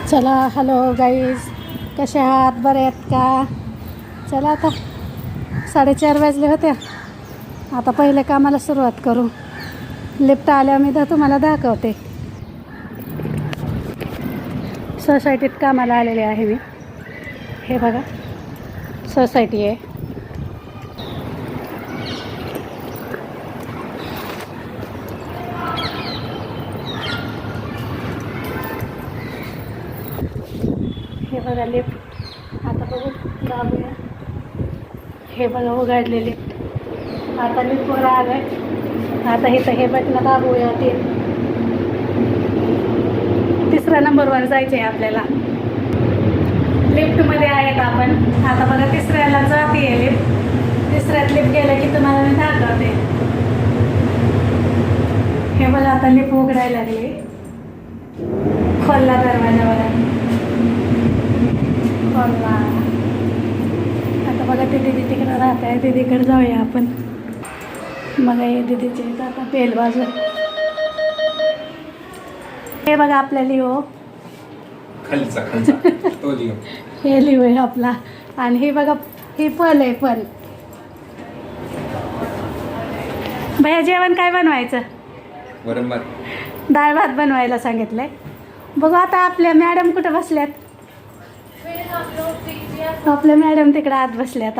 चला hello guys, कसे आहात? बरे आहेत का? चला आता 4:30 वाजले होत्या. आता पहिले कामाला सुरुवात करू. लिफ्ट आल्या मी तर तुम्हाला दाखवते. सोसायटीत कामाला आलेले आहे मी. हे बघा सोसायटी आहे. हे बघा लिफ्ट. आता बघू दाबूया. हे बघा उघडलेले. आता लिफ्टवर आलं आहे. आता इथं हे बटन दाबूया. तिसऱ्या नंबरवर जायचं आहे आपल्याला. लिफ्टमध्ये आहेत आपण. आता बघा तिसऱ्याला जाते आहे लिफ्ट. तिसऱ्यात लिफ्ट गेलं की तुम्हाला मी दाखवते. हे बघा आता लिफ्ट उघडायला लागले. खोलला दरवाजावर. खोलला. आता बघा ते दीदी तिकडं राहत आहे. दीदीकडे जाऊया आपण. मग हे दीदीचे आता पेल बाजू. हे बघा आपल्या लिओ. खालचा तो लिओ. हे लिओ आहे आपला. आणि हे बघा हे पल आहे. पल भैया जेवण काय बनवायचं? वरण भात. डाळ भात बनवायला सांगितलंय. बघू आता आपल्या मॅडम कुठं बसल्यात? आपल्या मॅडम तिकडं आत बसल्यात.